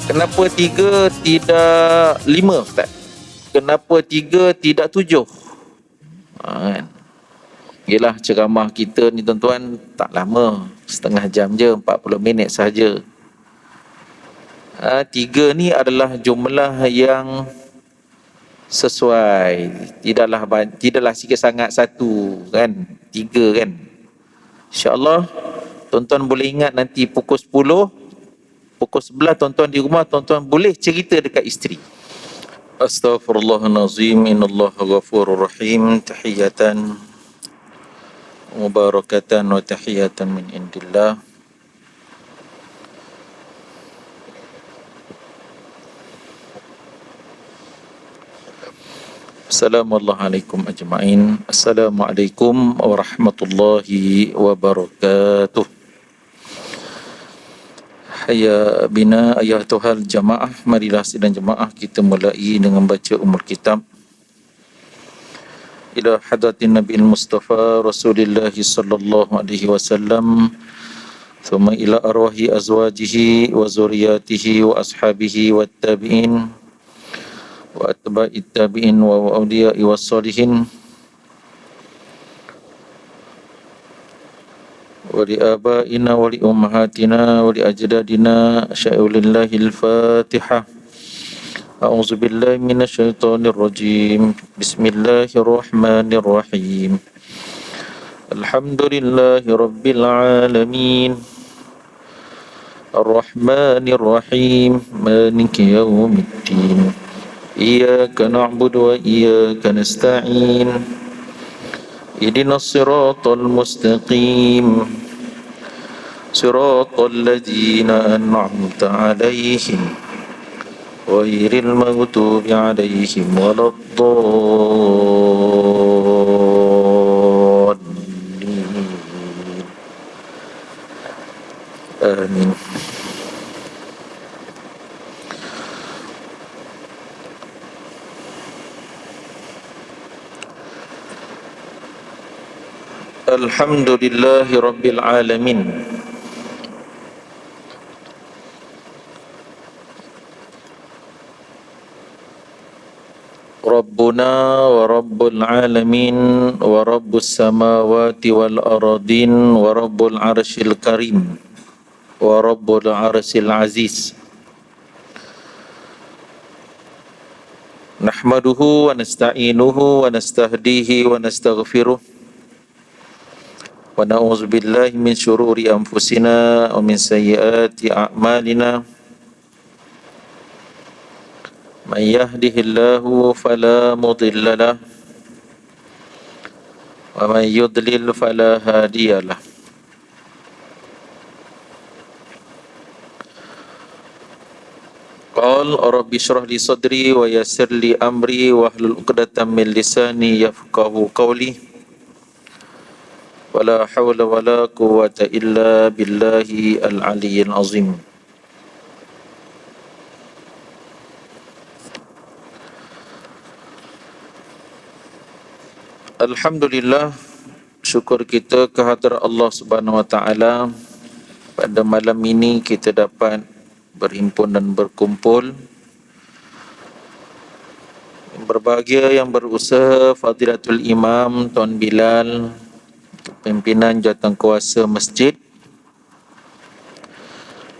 Kenapa 3 tidak 5, Ustaz? Kenapa 3 tidak 7? Kan? Yelah, ceramah kita ni tuan-tuan tak lama, setengah jam je, 40 minit sahaja. 3 ni adalah jumlah yang sesuai, tidaklah sikit sangat satu kan, 3 kan. InsyaAllah tuan-tuan boleh ingat nanti pukul 10, pukul 11 tuan-tuan di rumah, tuan-tuan boleh cerita dekat isteri. Astaghfirullahalazim, innallaha ghafurur rahim, tahiyatan mubarakatan wa tahiyatan min indillah. Assalamualaikum ajma'in. Assalamualaikum warahmatullahi wabarakatuh. Hayya bina ayatuhal jamaah. Marilah sidang jamaah kita mulai dengan baca umul kitab. Ila hadratin Nabi Mustafa Rasulullah sallallahu alaihi wasallam. Thumma ila arwahi azwajihi wa zuriyatihi wa ashabihi wa tabi'in wa atba'it tabi'in wa awliya'i was salihin wa li abaina wa li ummahatina wa li ajdadina sya'ulillahil fatihah. A'udzu billahi minasyaitonir rajim. Bismillahirrahmanirrahim. Alhamdulillahi rabbil alamin. Ar-Rahmanir Rahim. Maliki yaumiddin. Iyyaka na'budu wa iyyaka nasta'in. Ihdinas siratal mustaqim. Siratal ladzina an'amta 'alaihim ghairil maghdubi 'alaihim waladdallin. Amin. Alhamdulillahi rabbil alamin. Rabbuna wa rabbul alamin wa rabbus samawati wal aradin wa rabbul arsyil karim wa rabbul arsyil aziz. Nahmaduhu wa nasta'inuhu wa nastahdihi wa nastaghfiruh wa na'udzu billahi min syururi anfusina wa min sayyiati a'malina. Man yahdihillahu fala mudilla lahu wa man yudlil fala hadiyalah. Qal rabbi shrah li sadri wa yassir li amri wahlul 'uqdatam min lisani yafqahu qawli. Wala hawla wala quwwata illa billahi al-aliyyil azim. Alhamdulillah, syukur kita kehadrat Allah Subhanahu wa taala, pada malam ini kita dapat berhimpun dan berkumpul. Berbahagia yang berusaha Fadilatul Imam Tuan Bilal, pimpinan jawatankuasa masjid,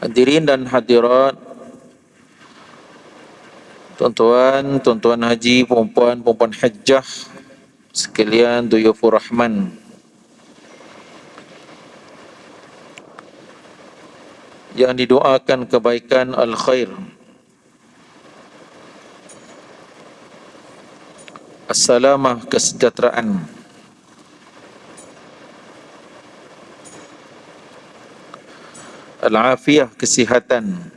hadirin dan hadirat, tuan-tuan haji, perempuan hajjah sekalian, duyufur rahman. Yang didoakan kebaikan al-khair. Assalamah, kesejahteraan. Al-afiyah, kesihatan.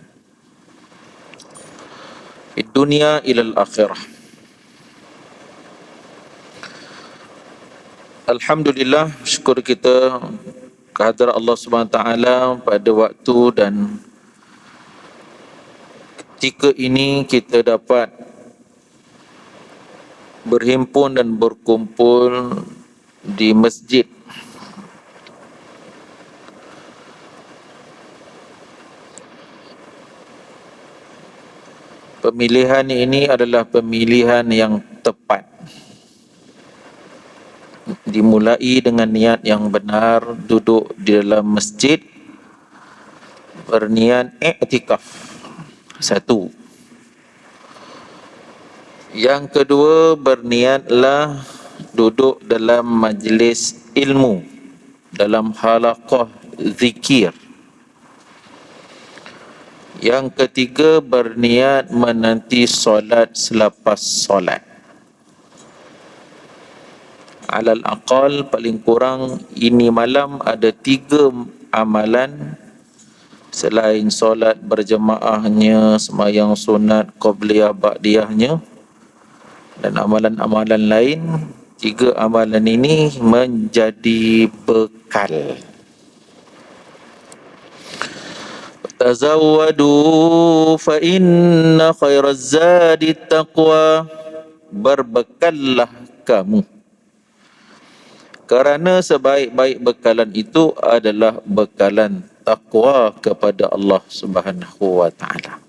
Di dunia ilal akhirah. Alhamdulillah, syukur kita kehadrat Allah Subhanahu wa taala pada waktu dan ketika ini kita dapat berhimpun dan berkumpul di masjid Pemilihan ini adalah pemilihan yang tepat. Dimulai dengan niat yang benar, duduk di dalam masjid, berniat i'tikaf. Satu. Yang kedua, berniatlah duduk dalam majlis ilmu, dalam halaqah zikir. Yang ketiga, berniat menanti solat selepas solat. Alal aqal, paling kurang ini malam ada 3 amalan selain solat berjemaahnya, sembahyang sunat, qabliyah, ba'diyahnya dan amalan-amalan lain. 3 amalan ini menjadi bekal. Tazawwadu fa inna khairaz zadi taqwa. Berbekallah kamu, kerana sebaik-baik bekalan itu adalah bekalan takwa kepada Allah Subhanahu wa taala.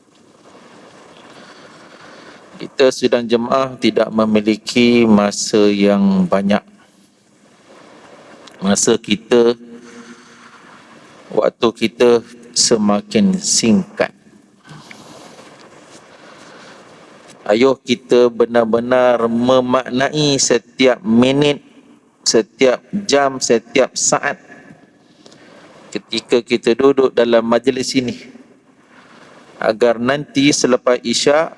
Kita sidang jemaah tidak memiliki masa yang banyak. Masa kita, waktu kita semakin singkat. Ayuh kita benar-benar memaknai setiap minit, setiap jam, setiap saat ketika kita duduk dalam majlis ini, agar nanti selepas Isyak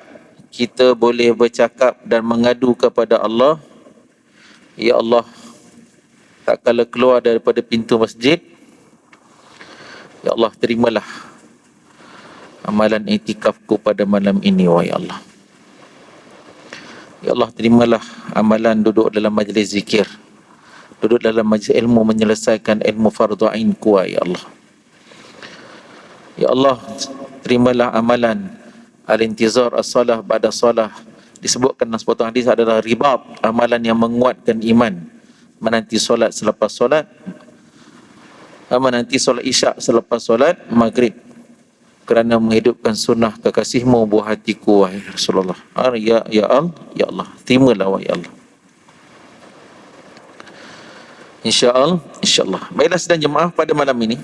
kita boleh bercakap dan mengadu kepada Allah, ya Allah, tak kala keluar daripada pintu masjid, ya Allah, terimalah amalan iktikafku pada malam ini, wahai Allah. Ya Allah, terimalah amalan duduk dalam majlis zikir, duduk dalam majlis ilmu, menyelesaikan ilmu fardu ainku, ya Allah. Ya Allah, terimalah amalan al-intizar as-salah ba'da salah. Disebutkan dalam sepotong hadis adalah ribat, amalan yang menguatkan iman, menanti solat selepas solat, menanti solat Isyak selepas solat maghrib, kerana menghidupkan sunnah kekasihmu buah hatiku, wahai Rasulullah. Ya Allah, terimalah, wahai Allah. InsyaAllah. Baiklah sidang jemaah, pada malam ini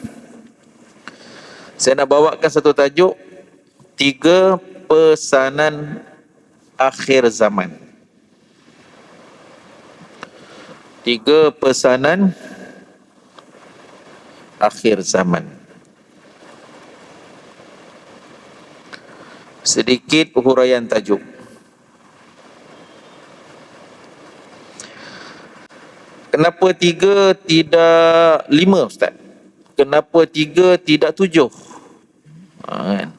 saya nak bawakan satu tajuk, 3 pesanan akhir zaman. 3 pesanan akhir zaman. Sedikit huraian tajuk. Kenapa 3 tidak 5, Ustaz? Kenapa 3 tidak 7? Kan?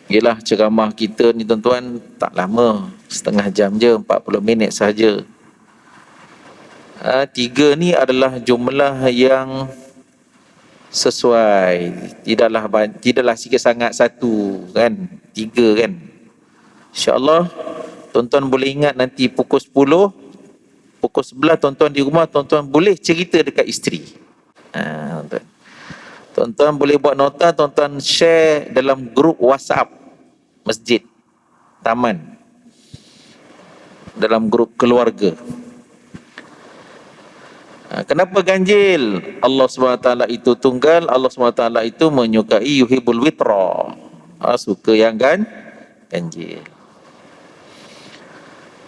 Yelah, ceramah kita ni tuan-tuan tak lama, setengah jam je, 40 minit sahaja. 3 ni adalah jumlah yang sesuai, tidaklah sikit sangat 1 kan, 3 kan. InsyaAllah tuan-tuan boleh ingat nanti pukul 10, pukul 11 tuan-tuan di rumah, tuan-tuan boleh cerita dekat isteri. Tuan-tuan boleh buat nota, tuan-tuan share dalam grup WhatsApp masjid, taman, dalam grup keluarga. Kenapa ganjil? Allah SWT itu tunggal, Allah SWT itu menyukai yuhibbul witra, suka yang ganjil.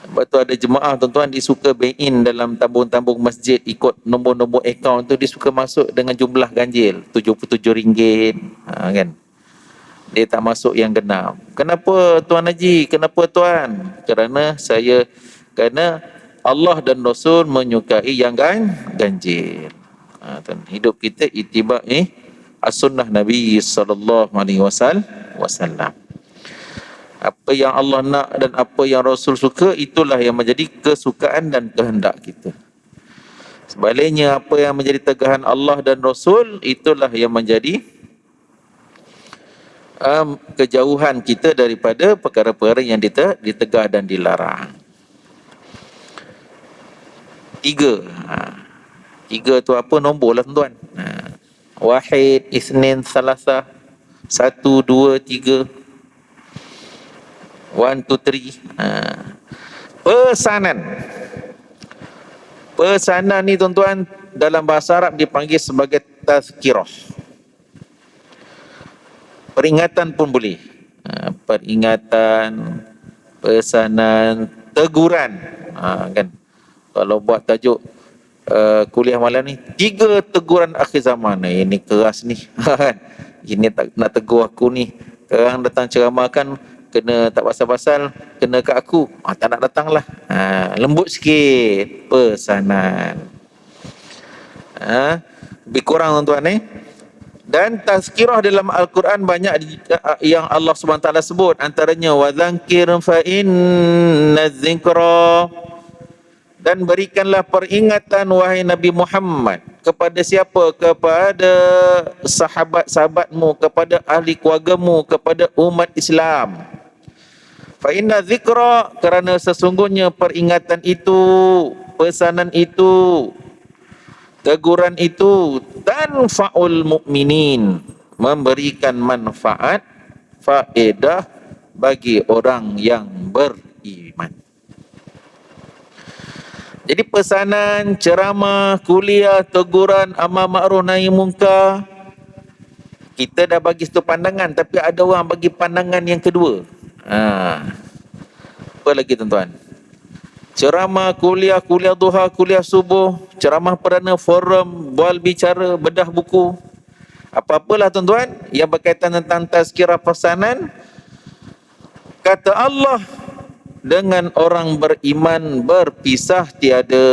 Sebab tu ada jemaah tuan-tuan, dia suka bank-in dalam tabung-tabung masjid, ikut nombor-nombor akaun tu, dia suka masuk dengan jumlah ganjil RM77, kan. Dia tak masuk yang genap. Kenapa Tuan Haji? Kenapa Tuan? Kerana Allah dan Rasul menyukai yang ganjil. Hidup kita ittiba' as-sunnah Nabi SAW. Apa yang Allah nak dan apa yang Rasul suka, itulah yang menjadi kesukaan dan kehendak kita. Sebaliknya, apa yang menjadi tegahan Allah dan Rasul, itulah yang menjadi kejauhan kita daripada perkara-perkara yang ditegah dan dilarang. 3 tu apa? Nombor lah tuan-tuan. Wahid, Isnin, Salasah, 1, 2, 3. One, two, three. Pesanan. Pesanan ni tuan-tuan dalam bahasa Arab dipanggil sebagai tazkirah. Peringatan pun boleh. Peringatan, pesanan, teguran. Kan? Kalau buat tajuk kuliah malam ni, 3 teguran akhir zaman. Ini keras ni. Ini tak nak tegur aku ni. Sekarang datang ceramah kan kena tak pasal-pasal, kena kat aku. Tak nak datang lah. Lembut sikit pesanan. Lebih kurang tuan-tuan Dan tazkirah dalam Al-Quran banyak yang Allah SWT sebut. Antaranya wadzakir fa inna dzikra, dan berikanlah peringatan wahai Nabi Muhammad. Kepada siapa? Kepada sahabat-sahabatmu, kepada ahli keluargamu, kepada umat Islam. Fa inna dzikra, kerana sesungguhnya peringatan itu, pesanan itu, teguran itu, tanfa'ul mu'minin, memberikan manfaat, faedah bagi orang yang beriman. Jadi pesanan, ceramah, kuliah, teguran, amar ma'ruf nahi munkar, kita dah bagi satu pandangan, tapi ada orang bagi pandangan yang kedua. Apa lagi tuan-tuan? Ceramah, kuliah duha, kuliah subuh, ceramah perdana, forum, bual bicara, bedah buku, apa-apalah tuan-tuan yang berkaitan tentang tazkirah pesanan, kata Allah, dengan orang beriman berpisah tiada.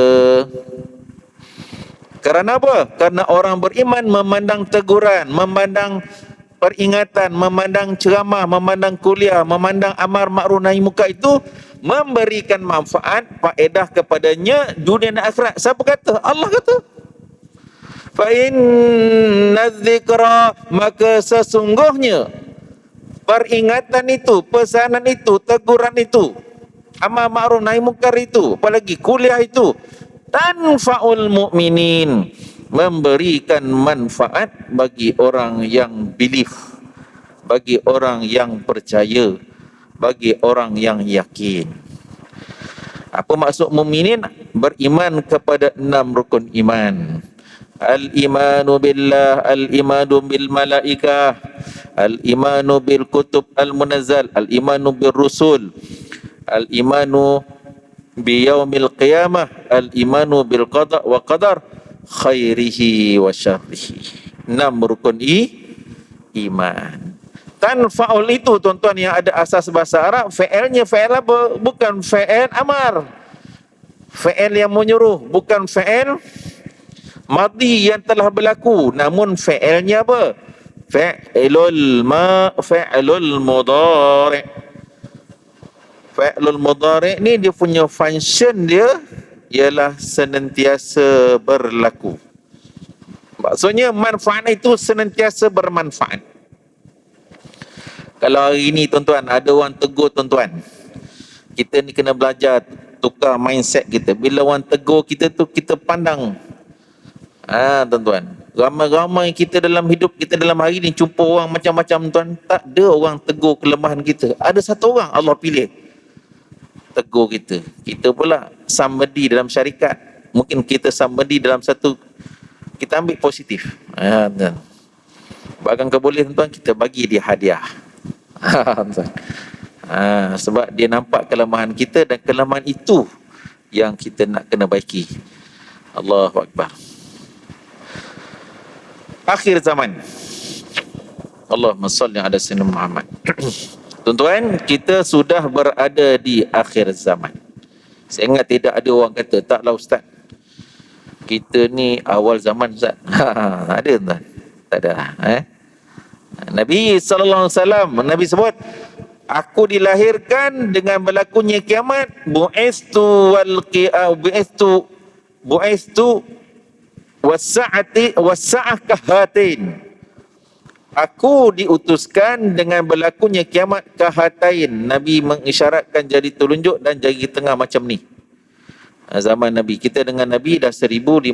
Kerana apa? Kerana orang beriman memandang teguran, memandang peringatan, memandang ceramah, memandang kuliah, memandang amar ma'ruf nahi munkar itu memberikan manfaat, faedah kepadanya dunia dan akhirat. Siapa kata? Allah kata. Fa inna dzikra, maka sesungguhnya peringatan itu, pesanan itu, teguran itu, amar ma'ruf nahi munkar itu, apalagi kuliah itu, tanfa'ul mu'minin, memberikan manfaat bagi orang yang belief, bagi orang yang percaya, bagi orang yang yakin. Apa maksud mukminin? Beriman kepada 6 rukun iman. Al-imanu billah, al-imanu bil malaikah, al-imanu bil kutub al-munazzal, al-imanu bil rusul, al-imanu bi yaumil qiyamah, al-imanu bil qada wa qadar khairihi wa syarrihi. 6 rukun iman. Tanfa'ul itu tuan-tuan yang ada asas bahasa Arab, fi'ilnya fi'il apa? Bukan fi'il amar, fi'il yang menyuruh, bukan fi'il madhi yang telah berlaku, namun fi'ilnya apa? Fi'lul mudhari'. Fi'lul mudhari' ni dia punya function dia ialah senantiasa berlaku. Maksudnya manfaat itu senantiasa bermanfaat. Kalau hari ni tuan-tuan ada orang tegur tuan-tuan, kita ni kena belajar tukar mindset kita. Bila orang tegur kita tu, kita pandang. Tuan-tuan, ramai-ramai kita dalam hidup kita dalam hari ni jumpa orang macam-macam tuan. Tak ada orang tegur kelemahan kita. Ada satu orang Allah pilih tegur kita. Kita pula somebody dalam syarikat. Mungkin kita somebody dalam satu, kita ambil positif. Bahkan boleh tuan-tuan, kita bagi dia hadiah. Sebab dia nampak kelemahan kita, dan kelemahan itu yang kita nak kena baiki. Allahu Akbar. Akhir zaman. Allahumma salli ala sayyidina Muhammad. Tuan-tuan, kita sudah berada di akhir zaman. Saya ingat tidak ada orang kata, taklah ustaz, kita ni awal zaman ustaz. Ada tuan? Tak ada. Nabi SAW, Nabi sebut, aku dilahirkan dengan berlakunya kiamat, bu'istu was-sa'ah kahatain. Aku diutuskan dengan berlakunya kiamat kahatain. Nabi mengisyaratkan jari telunjuk dan jari tengah macam ni. Zaman Nabi, kita dengan Nabi dah 1500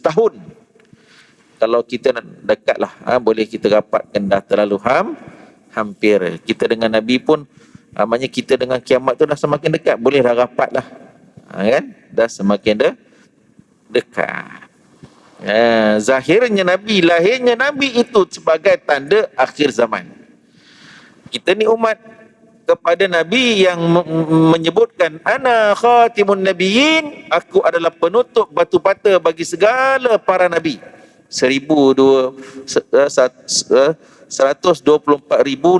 tahun. Kalau kita nak dekat lah, boleh kita rapatkan dah terlalu hampir. Kita dengan Nabi pun Maknanya kita dengan kiamat tu dah semakin dekat, boleh dah rapat lah. Kan? Dah semakin dekat. Zahirnya Nabi, lahirnya Nabi itu sebagai tanda akhir zaman. Kita ni umat kepada Nabi yang menyebutkan ana khatimun nabiyyin, aku adalah penutup batu bata bagi segala para nabi. 124,000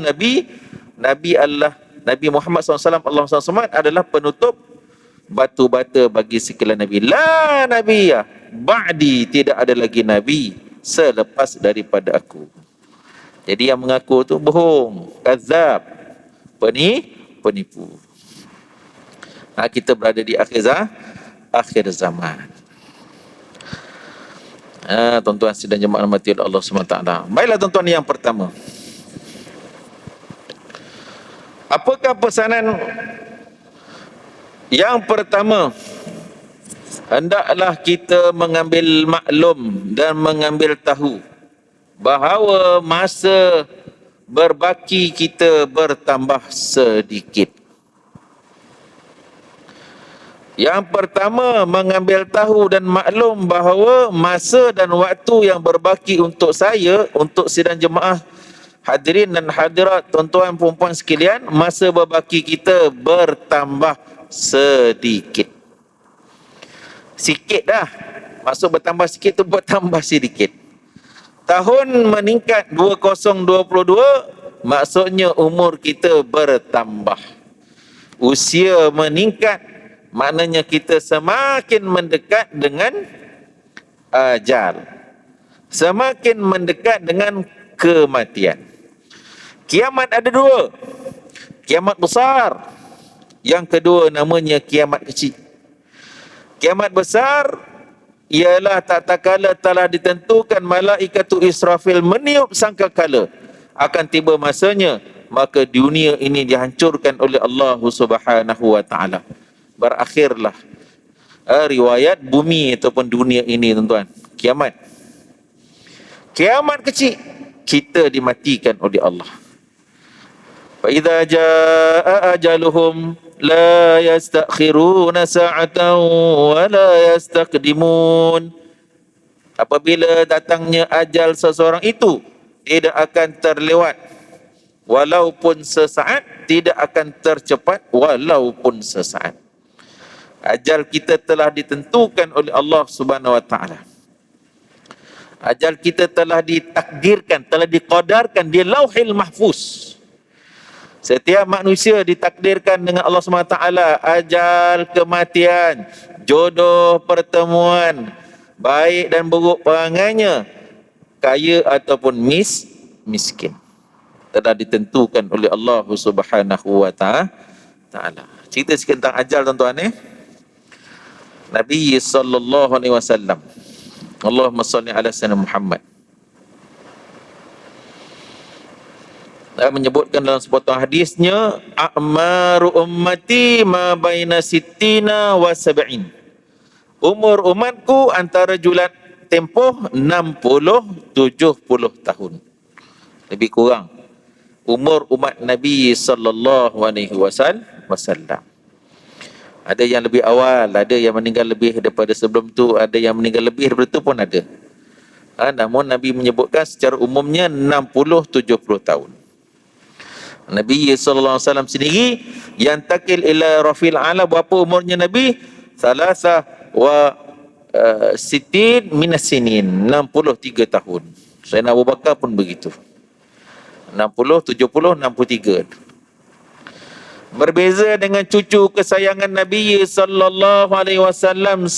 nabi. Nabi Allah, Nabi Muhammad SAW, Allah SWT adalah penutup batu bata bagi segala nabi. La nabiyya ba'di, tidak ada lagi nabi selepas daripada aku. Jadi yang mengaku tu bohong, kazab, penipu. Kita berada di akhir zaman. Tuan-tuan sidang jemaah rahmati Allah SWT. Baiklah tuan-tuan, yang pertama, apakah pesanan yang pertama? Hendaklah kita mengambil maklum dan mengambil tahu bahawa masa berbaki kita bertambah sedikit. Yang pertama, mengambil tahu dan maklum bahawa masa dan waktu yang berbaki untuk saya, untuk sidang jemaah hadirin dan hadirat, tuan-tuan puan-puan sekalian, masa berbaki kita bertambah sedikit. Sikit dah. Maksud bertambah sikit tu bertambah sedikit. Tahun meningkat 2022, maksudnya umur kita bertambah. Usia meningkat, maknanya kita semakin mendekat dengan ajal. Semakin mendekat dengan kematian. Kiamat ada dua. Kiamat besar. Yang kedua namanya kiamat kecil. Kiamat besar ialah tak kala telah ditentukan malaikatu Israfil meniup sangkakala akan tiba masanya, maka dunia ini dihancurkan oleh Allah Subhanahu wa taala. Berakhirlah riwayat bumi ataupun dunia ini, tuan-tuan. Kiamat kecil, kita dimatikan oleh Allah. Fa idza jaa ajaluhum la yastakhiruna sa'atan wa la yastaqdimun. Apabila datangnya ajal seseorang itu, tidak akan terlewat walaupun sesaat, tidak akan tercepat walaupun sesaat. Ajal kita telah ditentukan oleh Allah Subhanahu wa taala. Ajal kita telah ditakdirkan, telah diqadarkan di Lauhil Mahfuz. Setiap manusia ditakdirkan dengan Allah Subhanahu wa taala ajal kematian, jodoh pertemuan, baik dan buruk perangainya, kaya ataupun miskin. Telah ditentukan oleh Allah Subhanahu wa taala. Cerita sikit tentang ajal, tuan-tuan. Nabi sallallahu alaihi wasallam, Allahumma salli ala sayyidina Muhammad, menyebutkan dalam sepotong hadisnya, a'maru ummati ma baina sittina wa sab'in. Umur umatku antara julat tempoh 60-70 tahun. Lebih kurang umur umat Nabi sallallahu alaihi wasallam. Ada yang lebih awal, ada yang meninggal lebih daripada sebelum tu, ada yang meninggal lebih daripada tu pun ada. Namun Nabi menyebutkan secara umumnya 60-70 tahun. Nabi SAW sendiri yang takil ila rafil ala, berapa umurnya Nabi? Salasa wa sitin minas sinin, 63 tahun. Sayyidina Abu Bakar pun begitu. 60, 70, 63. Berbeza dengan cucu kesayangan Nabi sallallahu alaihi wasallam,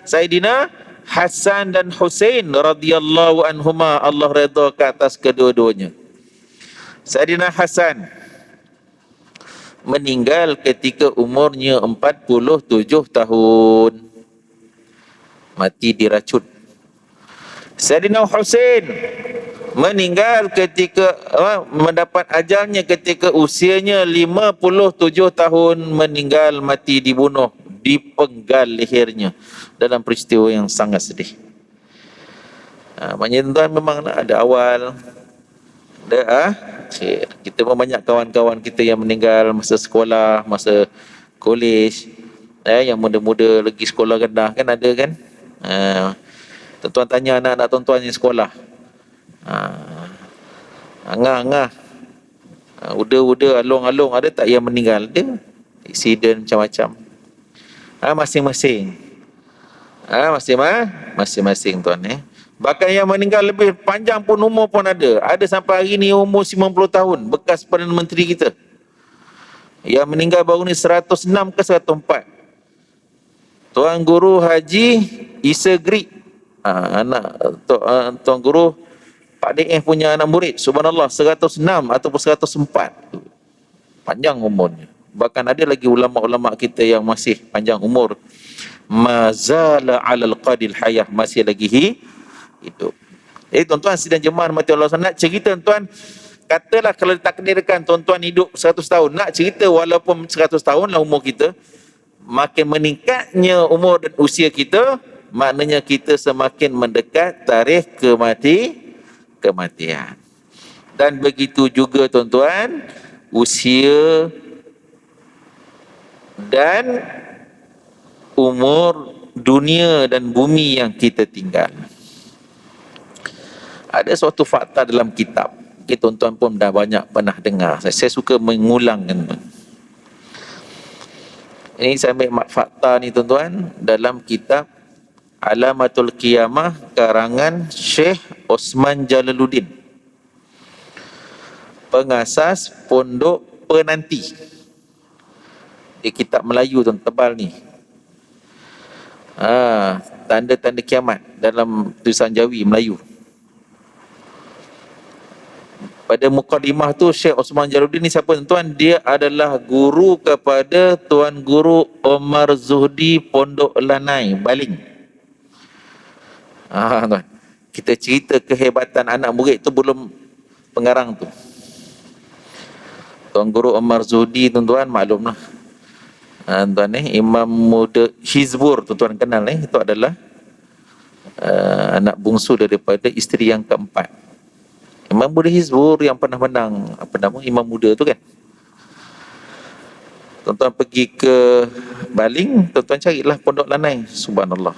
Sayyidina Hasan dan Husain radhiyallahu anhuma, Allah redha ke atas kedua-duanya. Sayyidina Hasan meninggal ketika umurnya 47 tahun, mati diracun. Sayyidina Husain meninggal ketika mendapat ajalnya ketika usianya 57 tahun, meninggal mati dibunuh, dipenggal lehernya dalam peristiwa yang sangat sedih. Maknanya tuan, memang ada awal, Akhir. Kita pun banyak kawan-kawan kita yang meninggal masa sekolah, masa kolej, yang muda-muda lagi sekolah rendah kan ada kan. Tuan-tuan tanya anak-anak tuan-tuan yang sekolah, angah-angah, uda-uda, along-along, ada tak yang meninggal? Ada. Aksiden macam-macam. Masing-masing. Masing-masing tuan. Bahkan yang meninggal lebih panjang pun umur pun ada. Ada sampai hari ni umur 90 tahun. Bekas Perdana Menteri kita. Yang meninggal baru ni 106 ke 104. Tuan Guru Haji Isa Grik. Anak Tuan Guru Pak DF punya anak murid. Subhanallah 106 ataupun 104. Panjang umurnya. Bahkan ada lagi ulama-ulama kita yang masih panjang umur. Mazala alal qadil hayah, masih lagi hidup. Tuan-tuan sidang jemaah mati Allah, nak cerita tuan, katalah kalau ditakdirkan tuan-tuan hidup 100 tahun, nak cerita walaupun 100 tahun lah umur kita, makin meningkatnya umur dan usia kita, maknanya kita semakin mendekat tarikh kematian. Dan begitu juga tuan-tuan, usia dan umur dunia dan bumi yang kita tinggal. Ada suatu fakta dalam kitab, tuan-tuan pun dah banyak pernah dengar. Saya suka mengulangkan. Ini saya ambil fakta ni tuan-tuan dalam kitab Alamatul Qiyamah karangan Syekh Osman Jalaluddin, pengasas Pondok Penanti. Di kitab Melayu tuan, tebal ni. Tanda-tanda kiamat dalam tulisan Jawi Melayu. Pada mukadimah tu Syekh Osman Jalaluddin ni siapa tuan? Dia adalah guru kepada Tuan Guru Omar Zuhdi Pondok Lanai, Baling. Tuan, kita cerita kehebatan anak murid tu belum pengarang tu. Tuan Guru Omar Zuhdi tuan-tuan maklumlah. Tuan Imam Muda Hizbur tuan-tuan kenal itu adalah anak bungsu daripada isteri yang keempat. Imam Muda Hizbur yang pernah menang Imam Muda tu kan. Tuan-tuan pergi ke Baling, tuan-tuan carilah Pondok Lanai. Subhanallah.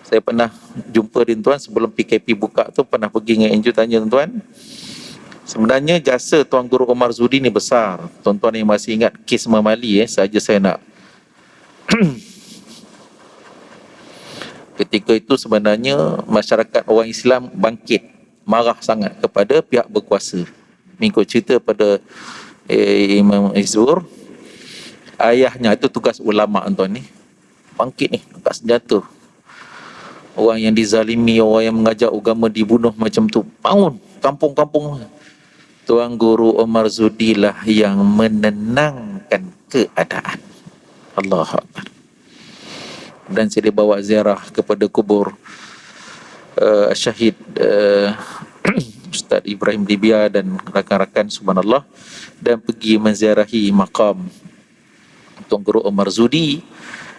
Saya pernah jumpa dia tuan sebelum PKP buka tu, pernah pergi dengan NGO, tanya tuan. Sebenarnya jasa Tuan Guru Omar Zuhdi ni besar. Tuan-tuan yang masih ingat kes Mamali saja saya nak. Ketika itu sebenarnya masyarakat orang Islam bangkit, marah sangat kepada pihak berkuasa. Mengikut cerita pada Imam Hizbur, ayahnya itu tugas ulama tuan ni, bangkit ni angkat senjata. Orang yang dizalimi, orang yang mengajar agama dibunuh macam tu, bangun kampung-kampung. Tuan Guru Omar Zuhdi lah yang menenangkan keadaan. Allahu Akbar. Dan saya dibawa ziarah kepada kubur Syahid Ustaz Ibrahim Libya dan rakan-rakan, subhanallah, dan pergi menziarahi makam Tuan Guru Omar Zuhdi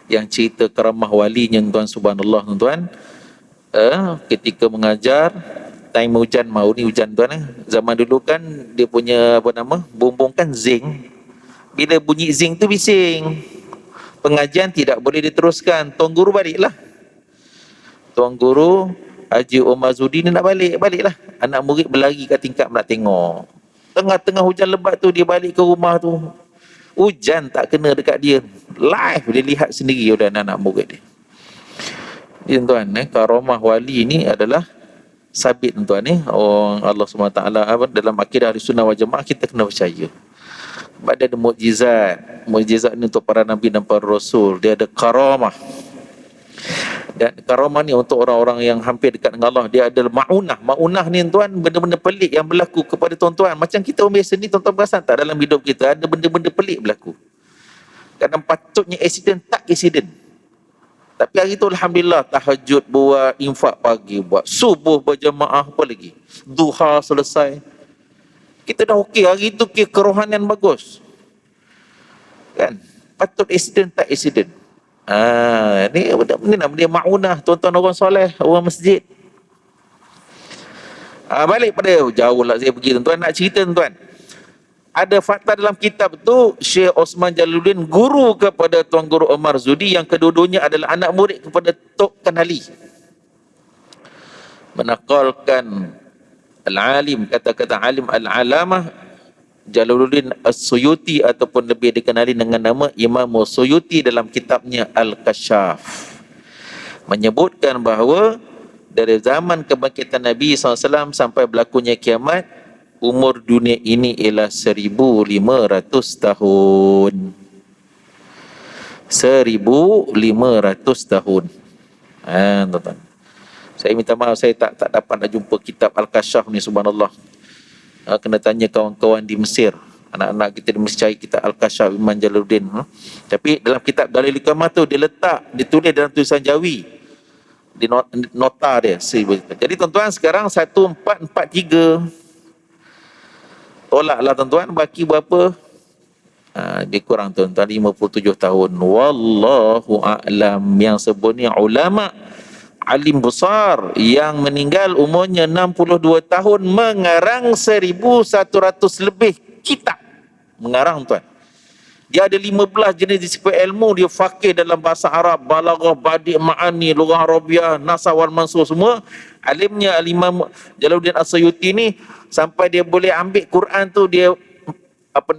yang cerita karamah walinya tuan, subhanallah tuan. Ketika mengajar time hujan, mau ni hujan tuan, zaman dulu kan dia punya bumbung kan zinc. Bila bunyi zinc tu bising, pengajian tidak boleh diteruskan. Tuan Guru baliklah. Tuan Guru Haji Omar Zuhdi ni nak baliklah. Anak murid berlari kat tingkap nak tengok. Tengah-tengah hujan lebat tu dia balik ke rumah tu. Hujan tak kena dekat dia. Live dia lihat sendiri oleh anak murid dia. Jadi tuan, karamah wali ni adalah sabit tuan orang Allah SWT dalam akidah Ahlussunnah wal Jamaah kita kena percaya. Sebab dia ada mukjizat. Mukjizat ni untuk para nabi dan para rasul. Dia ada karamah. Dan karamah ni untuk orang-orang yang hampir dekat dengan Allah, dia ada ma'unah. Ma'unah ni tuan, benda-benda pelik yang berlaku kepada tuan-tuan. Macam kita orang biasa ni, tuan-tuan perasan tak dalam hidup kita ada benda-benda pelik berlaku. Kadang patutnya accident, tak accident. Tapi hari tu alhamdulillah, tahajud buat, infak pagi buat, subuh berjamaah, apa lagi, duha selesai. Kita dah okey, hari tu kerohanian bagus. Kan? Patut accident, tak accident. Ni nama dia ma'unah tuan-tuan orang soleh, orang masjid. Balik pada jauh lah saya pergi tuan-tuan, nak cerita tuan-tuan. Ada fakta dalam kitab tu, Syekh Osman Jalaluddin guru kepada Tuan Guru Omar Zudi, yang kedua-duanya adalah anak murid kepada Tok Kanali. Menakalkan al-alim, kata-kata alim al-alamah Jalaluddin As-Suyuti, ataupun lebih dikenali dengan nama Imam Suyuti, dalam kitabnya Al-Kashaf, menyebutkan bahawa dari zaman kebangkitan Nabi SAW sampai berlakunya kiamat, umur dunia ini ialah 1,500 tahun. 1,500 tahun. Tuan-tuan. Saya minta maaf, saya tak dapat nak jumpa kitab Al-Kashaf ni, subhanallah. Kena tanya kawan-kawan di Mesir. Anak-anak kita di Mesir cari kitab Al-Kashaf Imam Jalaluddin. Tapi dalam kitab Dalil Iqamah tu, dia letak, ditulis dalam tulisan Jawi, di nota dia. Jadi tuan-tuan, sekarang 1443. Tolaklah tuan-tuan, baki berapa? Dia kurang tuan-tuan, 57 tahun. Wallahu a'lam. Yang sebenarnya ulama alim besar yang meninggal umurnya 62 tahun, mengarang 1,100 lebih kitab. Mengarang tuan. Dia ada 15 jenis disiplin ilmu. Dia faqih dalam bahasa Arab, balaghah, badi', ma'ani, lughah Arabiah, nasah wal mansur, semua. Alimnya Al-Imam Jalaluddin As-Suyuti ni, sampai dia boleh ambil Quran tu, dia apa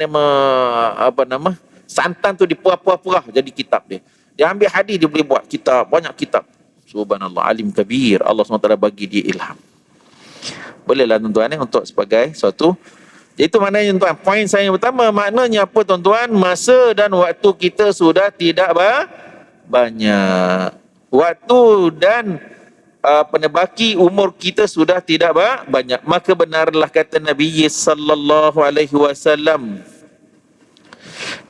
nama santan tu dipuah-puah jadi kitab dia. Dia ambil hadis, dia boleh buat kitab, banyak kitab. Subhanallah, alim kabir. Allah SWT bagi dia ilham. Bolehlah tuan-tuan untuk sebagai suatu. Jadi itu maknanya tuan-tuan. Poin saya yang pertama, maknanya apa tuan-tuan? Masa dan waktu kita sudah tidak banyak. Waktu dan penebaki umur kita sudah tidak banyak. Maka benarlah kata Nabi sallallahu alaihi wasallam,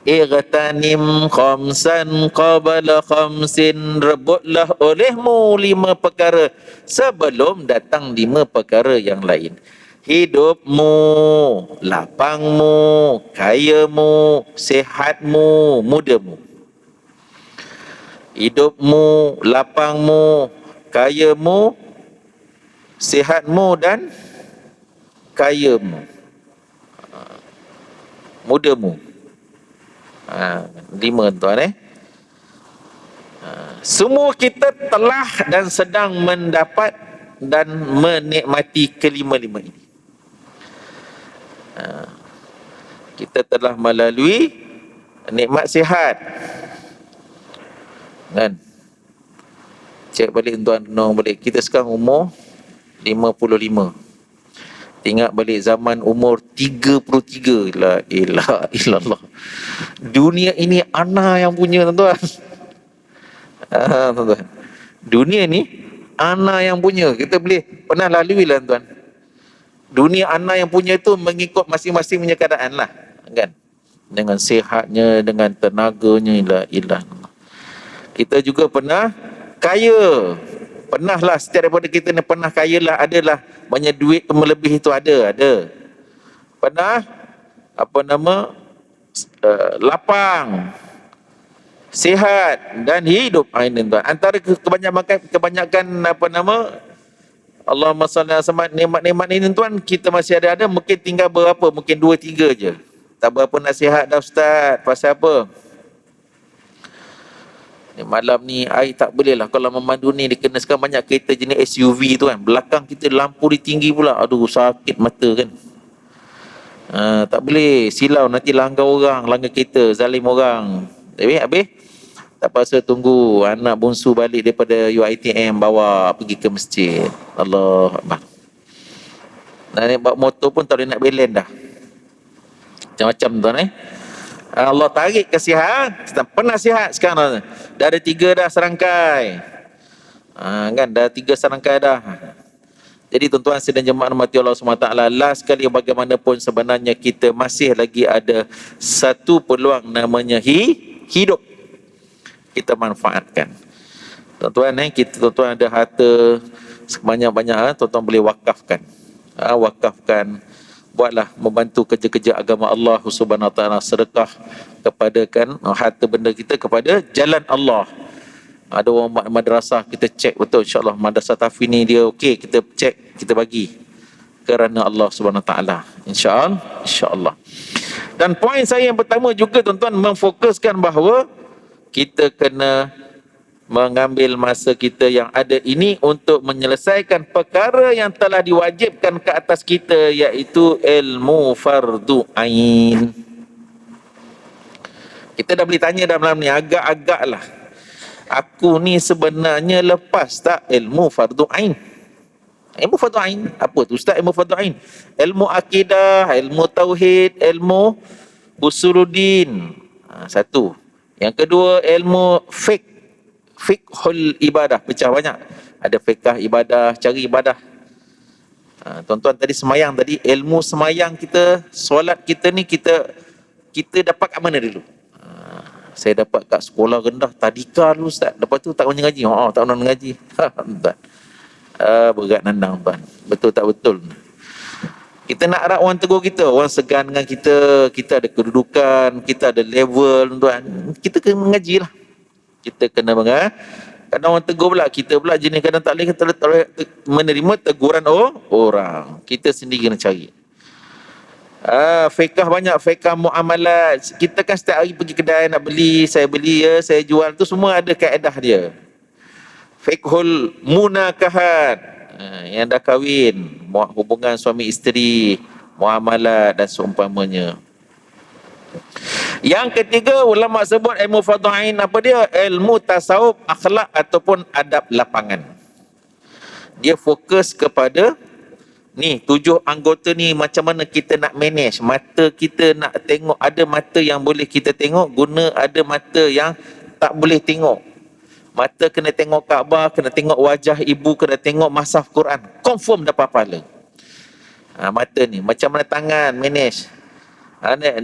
Ightanim khamsan qabala khamsin, rebutlah olehmu 5 perkara sebelum datang 5 perkara yang lain. Hidupmu, lapangmu, kayamu, sihatmu, mudamu. Hidupmu, lapangmu, kayamu, sihatmu dan kayamu, mudamu. 5 tuan semua kita telah dan sedang mendapat dan menikmati kelima-lima ini. Kita telah melalui nikmat sihat, kan? Cek balik tuan, renung balik. Kita sekarang umur 55. Tengok balik zaman umur 33. La ilaha illallah. Dunia ini ana yang punya tuan-tuan. Tuan-tuan. Dunia ni ana yang punya. Kita boleh pernah lalui lah tuan. Dunia ana yang punya tu mengikut masing-masing punya keadaan lah, kan? Dengan sihatnya, dengan tenaganya, la ilaha illallah. Kita juga pernah kaya. Pernah lah, setiap daripada kita ni pernah kaya lah, adalah banyak duit melebih itu, ada. Pernah lapang, sihat dan hidup. Ini tuan. Antara kebanyakan Allahumma salli ala Muhammad, nikmat-nikmat ini tuan, kita masih ada, mungkin tinggal berapa? Mungkin 2-3 je. Tak berapa nasihat dah ustaz. Pasal apa? Malam ni air tak boleh lah. Kalau memandu ni, dia kena sekarang banyak kereta jenis SUV tu kan. Belakang kita lampu dia tinggi pula. Aduh, sakit mata kan. Tak boleh silau, nanti langgar orang, langgar kereta, zalim orang. Tapi habis tak pasal tunggu anak bongsu balik daripada UiTM, bawa pergi ke masjid. Allah Akbar. Nak bawa motor pun tak boleh nak belen dah. Macam-macam tuan Allah tarik ke sihat. Pernah sihat sekarang dah ada 3 dah serangkai. Kan dah 3 serangkai dah. Jadi tuan-tuan sedang jemaah rahmati Allah SWT, last sekali bagaimanapun sebenarnya kita masih lagi ada satu peluang, namanya hidup. Kita manfaatkan. Tuan-tuan kita tuan-tuan ada harta sebanyak-banyak, tuan-tuan boleh wakafkan. Wakafkan. Buatlah membantu kerja-kerja agama Allah Subhanahu Wa Taala, sedekah kepada harta benda kita kepada jalan Allah. Ada orang madrasah, kita cek betul, insya-Allah madrasah Tafi ni dia okey, kita cek, kita bagi. kerana Allah Subhanahu taala. Insya-Allah. Dan poin saya yang pertama juga tuan-tuan, memfokuskan bahawa kita kena mengambil masa kita yang ada ini untuk menyelesaikan perkara yang telah diwajibkan ke atas kita, iaitu ilmu fardu ain. Kita dah boleh tanya dalam ni agak-agak lah, aku ni sebenarnya lepas tak ilmu fardu ain? Ilmu fardu ain apa tu ustaz? Ilmu fardu ain, ilmu akidah, ilmu tauhid, ilmu usuluddin, satu. Yang kedua, ilmu fiqhul ibadah, pecah banyak. Ada fiqh ibadah, cara ibadah. Tuan-tuan tadi semayang tadi, ilmu semayang kita, solat kita ni kita dapat kat mana dulu? Saya dapat kat sekolah rendah tadika dulu ustaz. Lepas tu tak pernah ngaji. Tak pernah ngaji. Tuan. Berat nandang tuan. Betul tak betul? Kita nak harap orang tegur kita, orang segan dengan kita, kita ada kedudukan, kita ada level tuan. Kita kena mengaji lah. Kita kena mengaji. Kadang orang tegur pula, kita pula jenis kadang tak boleh menerima teguran orang. Kita sendiri kena cari. Fiqah banyak, fiqah muamalat. Kita kan setiap hari pergi kedai nak beli, saya beli ya, saya jual, tu semua ada kaedah dia. Fiqhul munakahat, yang dah kahwin, hubungan suami isteri, muamalat dan seumpamanya. Yang ketiga, ulama sebut ilmu fardhu ain apa dia? Ilmu tasawuf, akhlak ataupun adab lapangan. Dia fokus kepada ni 7 anggota ni, macam mana kita nak manage. Mata kita nak tengok, ada mata yang boleh kita tengok, guna, ada mata yang tak boleh tengok. Mata kena tengok Kaabah, kena tengok wajah ibu, kena tengok mushaf Quran, confirm dapat pahala. Mata ni, macam mana tangan manage.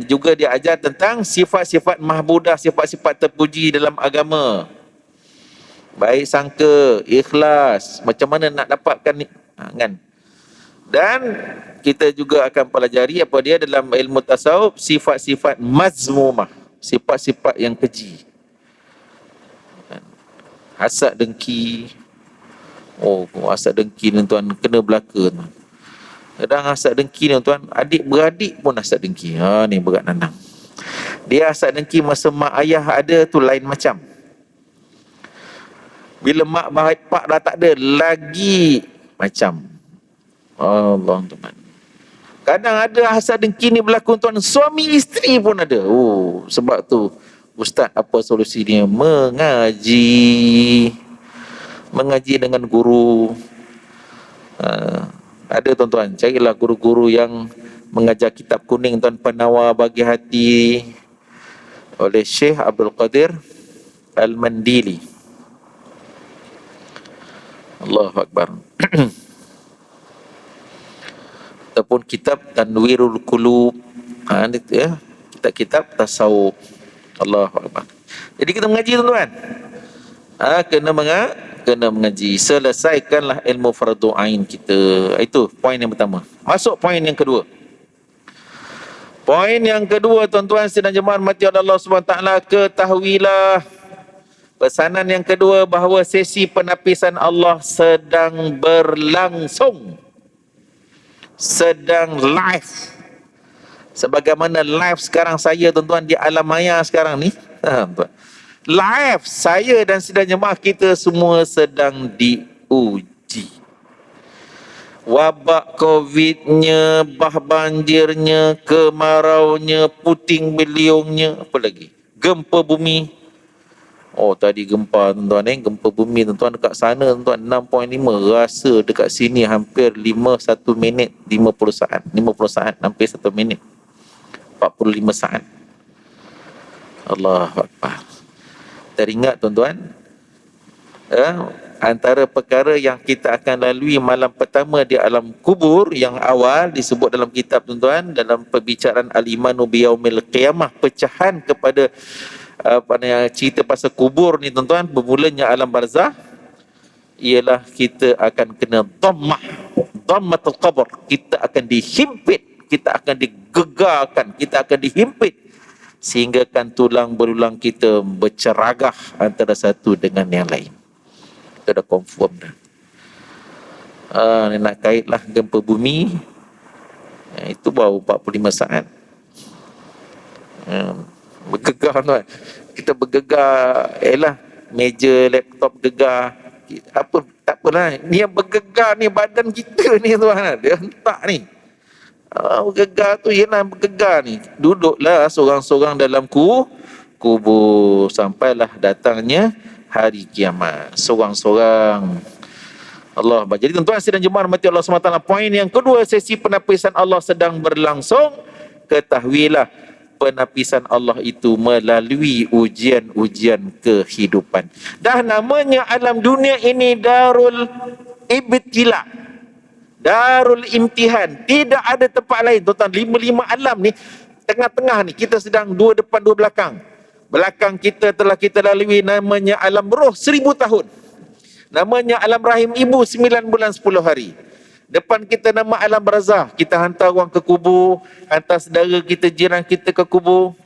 Juga dia ajar tentang sifat-sifat mahbudah, sifat-sifat terpuji dalam agama. Baik sangka, ikhlas, macam mana nak dapatkan ni, kan? Dan kita juga akan pelajari apa dia dalam ilmu tasawuf, sifat-sifat mazmumah, sifat-sifat yang keji. Hasad dengki. Hasad dengki ni tuan, kena belaka tuan. Kadang hasad dengki ni tuan, adik-beradik pun hasad dengki. Ni berat nandang. Dia hasad dengki masa mak ayah ada tu lain macam. Bila mak bapak dah tak ada, lagi macam. Allah tuan. Kadang ada hasad dengki ni berlaku tuan, suami isteri pun ada. Sebab tu ustaz, apa solusi dia? Mengaji dengan guru. Ada tuan-tuan, carilah guru-guru yang mengajar kitab kuning tuan, Penawar Bagi Hati oleh Syekh Abdul Qadir Al-Mandili. Allahu Akbar. Ataupun kitab Tanwirul Qulub. Ya, kitab tasawuf. Allahu Akbar. Jadi kita mengaji tuan-tuan. Kena mengaji. Selesaikanlah ilmu fardu ain kita. Itu poin yang pertama. Masuk poin yang kedua. Poin yang kedua tuan-tuan sidang jemaah rahmati Allah Subhanahu taala, ketahuilah pesanan yang kedua bahawa sesi penapisan Allah sedang berlangsung. Sedang live. Sebagaimana live sekarang saya tuan-tuan di alam maya sekarang ni, live saya dan sidang jemaah kita semua sedang diuji. Wabak Covid-nya, bah banjirnya, kemaraunya, puting beliungnya, apa lagi? Gempa bumi. Tadi gempa tuan-tuan, gempa bumi tuan-tuan dekat sana tuan-tuan 6.5, rasa dekat sini hampir 1 minit 50 saat hampir 1 minit 45 saat. Allahu Akbar. Teringat tuan-tuan, antara perkara yang kita akan lalui malam pertama di alam kubur yang awal disebut dalam kitab tuan-tuan, dalam perbicaraan Al-Imanu Biyaumil Qiyamah, pecahan kepada cerita pasal kubur ni tuan-tuan, bermulanya alam barzah, ialah kita akan kena dhammatul qabr. Kita akan dihimpit, kita akan digegarkan, kita akan dihimpit sehingga kan tulang berulang kita berceragah antara satu dengan yang lain. Kita dah confirm dah. Nak kaitlah gempa bumi, itu baru 45 saat. Bergegar tuan, kita bergegar, meja laptop gegar, apa tak apalah, ni yang bergegar ni badan kita ni tuan, dia hentak ni. Bergegar tu ialah bergegar ni, duduklah seorang-seorang dalam kubur sampailah datangnya hari kiamat, seorang-seorang. Allah. Jadi tuan-tuan sidang jemaah rahmati Allah SWT, poin yang kedua, sesi penapisan Allah sedang berlangsung. Ketahuilah penapisan Allah itu melalui ujian-ujian kehidupan. Dah namanya alam dunia ini darul ibtila, darul imtihan. Tidak ada tempat lain tuan-tuan. Lima alam ni, tengah-tengah ni kita sedang dua depan dua belakang. Belakang kita telah kita lalui namanya alam roh 1000 tahun. Namanya alam rahim ibu 9 bulan 10 hari. Depan kita nama alam barzah, kita hantar orang ke kubur, hantar saudara kita, jiran kita ke kubur.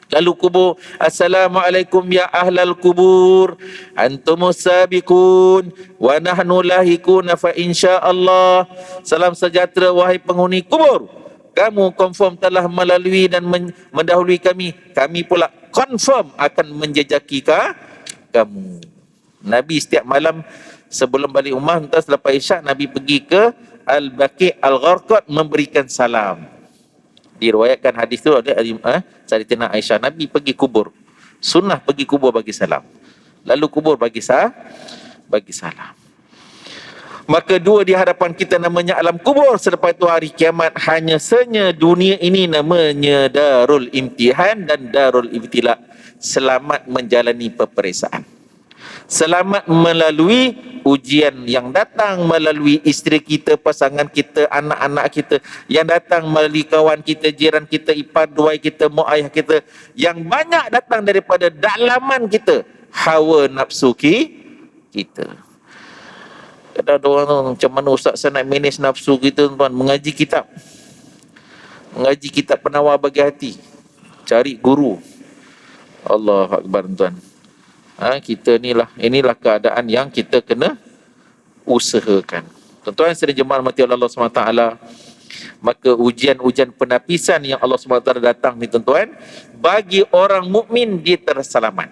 Lalu kubur, assalamualaikum ya ahlal kubur, antumus sabiqun wa nahnu lahikuna fa insyaallah. Salam sejahtera wahai penghuni kubur, kamu confirm telah melalui dan mendahului kami, kami pula confirm akan menjejaki kamu. Nabi setiap malam sebelum balik rumah, entah selepas isyak, Nabi pergi ke Al-Baqi' Al-Gharqad memberikan salam. Diriwayatkan hadis tu ada Sayyidatina Aisyah, Nabi pergi kubur, sunnah pergi kubur bagi salam, lalu kubur bagi salam. Maka dua di hadapan kita namanya alam kubur, selepas itu hari kiamat. Hanya saja dunia ini namanya darul imtihan dan darul ibtila. Selamat menjalani peperiksaan, selamat melalui ujian yang datang melalui isteri kita, pasangan kita, anak-anak kita, yang datang melalui kawan kita, jiran kita, ipar duai kita, mak ayah kita, yang banyak datang daripada dalaman kita, hawa nafsu kita. Kadang ada orang tu, macam mana ustaz saya nak manage nafsu kita tuan? Mengaji kitab penawar bagi hati, cari guru. Allahu Akbar tuan. Kita inilah keadaan yang kita kena usahakan. Tuan-tuan sedang jemaah rahmati Allah SWT, maka ujian-ujian penapisan yang Allah SWT datang ni tuan-tuan, bagi orang mukmin dia terselamat.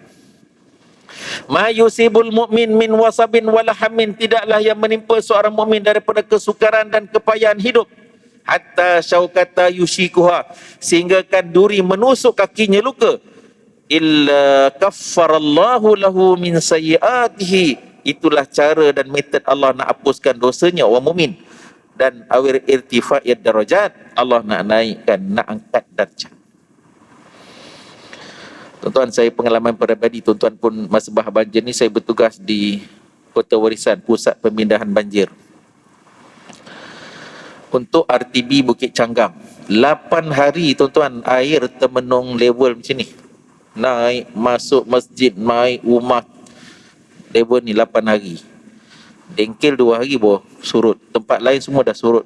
Ma yusibul mu'min min wasabin walahamin, tidaklah yang menimpa seorang mukmin daripada kesukaran dan kepayahan hidup, hatta syaukata yushikuha, sehingga kan duri menusuk kakinya luka, illa kaffarallahu lahu min sayyiatihi, itulah cara dan metod Allah nak hapuskan dosanya orang mukmin. Dan awir irtifa'id darajat, Allah nak naikkan, nak angkat darjat. Tuan-tuan, saya pengalaman peribadi, tuan-tuan pun masa bah banjir ni saya bertugas di Kota Warisan, pusat pemindahan banjir, untuk RTB Bukit Canggang. 8 hari tuan-tuan, air termenung level macam ni, naik masuk masjid, naik rumah, level ni 8 hari. Bengkel 2 hari baru surut, tempat lain semua dah surut.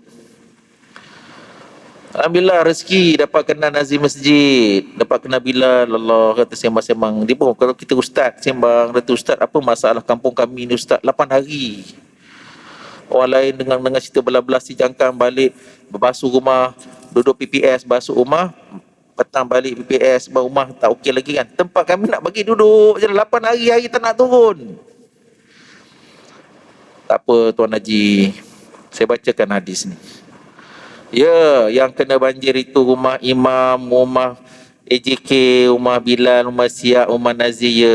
Alhamdulillah rezeki dapat kena nazim masjid, dapat kena Bilal, Allah kata sembang-sembang. Dia pun kalau kita ustaz sembang, kata ustaz apa masalah kampung kami ni ustaz, 8 hari. Orang lain dengan cerita belah-belah si jangkang balik, berbasuh rumah, duduk PPS, basuh rumah, petang balik PPS, rumah tak okey lagi kan. Tempat kami nak bagi duduk je 8 hari tak nak turun. Tak apa Tuan Haji, saya bacakan hadis ni. Ya, yang kena banjir itu rumah imam, rumah AJK, rumah Bilal, rumah Siap, rumah Nazir, ya.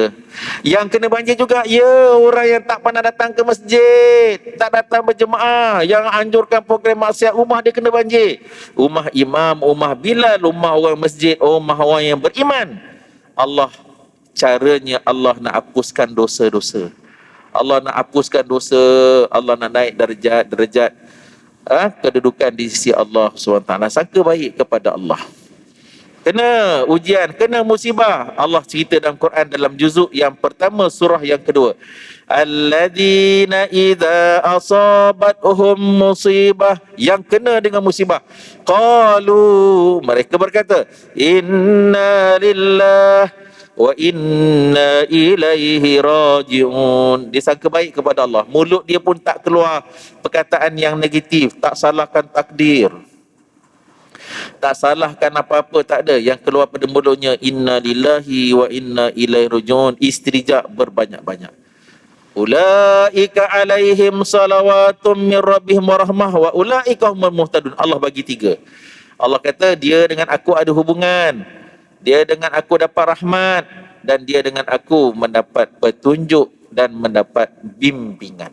Yang kena banjir juga, ya, orang yang tak pernah datang ke masjid, tak datang berjemaah, yang anjurkan program maksiat, rumah dia kena banjir. Rumah imam, rumah Bilal, rumah orang masjid, rumah orang yang beriman. Allah, caranya Allah nak hapuskan dosa-dosa. Allah nak hapuskan dosa, Allah nak naik darjat kedudukan di sisi Allah SWT. Sangka baik kepada Allah. Kena ujian, kena musibah. Allah cerita dalam Quran dalam juzuk yang pertama, surah yang kedua. Alladzina idza asabatuhum musibah, yang kena dengan musibah, qalu, mereka berkata, inna lillah wa inna ilaihi raji'un. Dia sangka baik kepada Allah. Mulut dia pun tak keluar perkataan yang negatif, tak salahkan takdir, tak salahkan apa-apa, tak ada. Yang keluar pada mulutnya inna lillahi wa inna ilaihi raji'un. Istirja berbanyak-banyak. Ulaika alaihim salawatum min rabbihim warahmah wa ulaika humul muhtadun. Allah bagi tiga. Allah kata dia dengan aku ada hubungan, dia dengan aku dapat rahmat, dan dia dengan aku mendapat petunjuk dan mendapat bimbingan.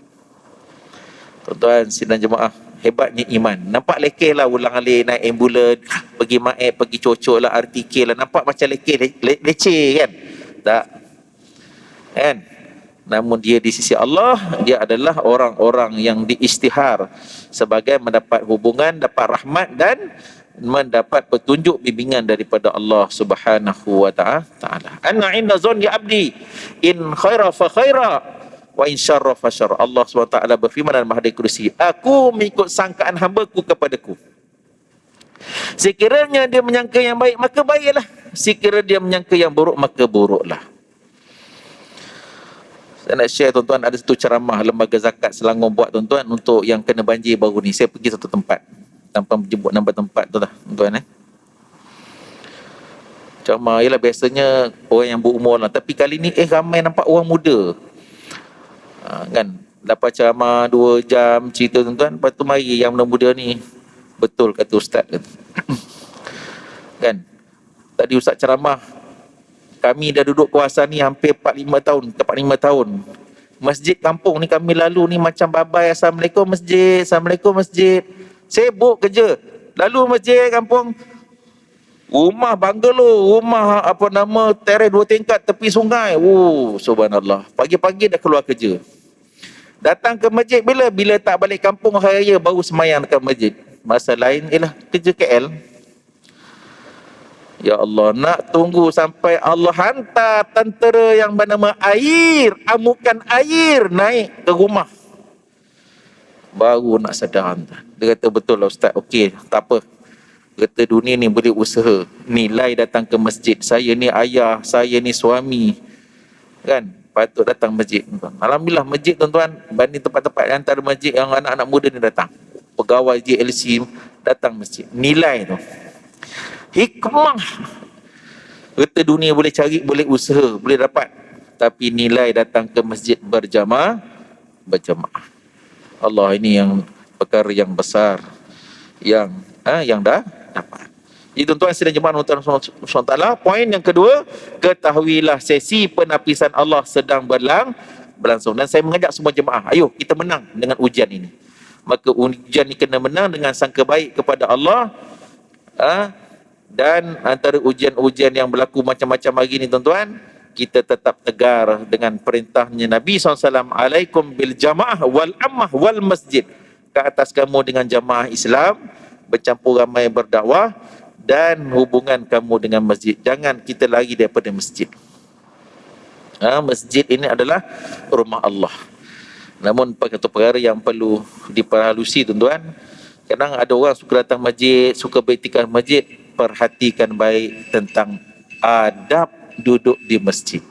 Tuan-tuan sidang jemaah, hebatnya iman. Nampak lekeh lah ulang-alik naik ambulan, pergi maep, pergi cocok lah, artikel lah. Nampak macam lekeh, leceh kan? Tak. Kan? Namun dia di sisi Allah, dia adalah orang-orang yang diistihar sebagai mendapat hubungan, dapat rahmat dan mendapat petunjuk bimbingan daripada Allah Subhanahu wa taala. Ana inda zanni abdi in khaira fa khaira wa in syarra fa syarra. Allah SWT berfirman dalam hadis kursi, aku mengikut sangkaan hamba-Ku kepadaku. Sekiranya dia menyangka yang baik, maka baiklah. Sekiranya dia menyangka yang buruk, maka buruklah. Saya nak share tuan-tuan, ada satu ceramah lembaga zakat Selangor buat tuan-tuan untuk yang kena banjir baru ni. Saya pergi satu tempat, tanpa menyebut nama tempat tu lah tuan-tuan. Ceramah ialah biasanya orang yang berumur lah, tapi kali ni ramai nampak orang muda. Kan, dapat ceramah 2 jam cerita tuan-tuan. Lepas tu mari yang muda-muda ni, betul kata ustaz kata. Kan, tadi ustaz ceramah, kami dah duduk kawasan ni hampir 4-5 tahun, 4-5 tahun. Masjid kampung ni kami lalu ni macam babai, Assalamualaikum masjid, Assalamualaikum masjid. Sibuk kerja. Lalu masjid kampung, rumah bangalo, rumah apa nama, teres 2 tingkat tepi sungai. Subhanallah. Pagi-pagi dah keluar kerja. Datang ke masjid bila tak balik kampung hari raya baru semayang dekat masjid. Masa lain ialah kerja KL. Ya Allah, nak tunggu sampai Allah hantar tentera yang bernama air, amukan air naik ke rumah, baru nak sedar. Dia kata betul lah ustaz, okey, tak apa. Kata dunia ni boleh usaha. Nilai datang ke masjid. Saya ni ayah, saya ni suami, kan, patut datang masjid. Alhamdulillah masjid tuan-tuan, banding tempat-tempat antara masjid yang anak-anak muda ni datang, pegawai JLC datang masjid. Nilai tu hikmah. Kata dunia boleh cari, boleh usaha, boleh dapat, tapi nilai datang ke masjid berjamaah. Allah, ini yang perkara yang besar yang dah dapat. Jadi tuan-tuan sedang jemaah nonton SWT. Poin yang kedua, ketahuilah sesi penapisan Allah sedang berlangsung. Dan saya mengajak semua jemaah, ayo kita menang dengan ujian ini. Maka ujian ini kena menang dengan sangka baik kepada Allah. Dan antara ujian-ujian yang berlaku macam-macam hari ni tuan-tuan, kita tetap tegar dengan perintahnya Nabi SAW, alaikum bil jamaah wal ammah wal masjid. Ke atas kamu dengan jamaah Islam, bercampur ramai berdakwah, dan hubungan kamu dengan masjid. Jangan kita lari daripada masjid. Masjid ini adalah rumah Allah. Namun perkara yang perlu diperhalusi tuan-tuan, kadang ada orang suka datang masjid, suka beriktikaf masjid. Perhatikan baik tentang adab duduk di masjid.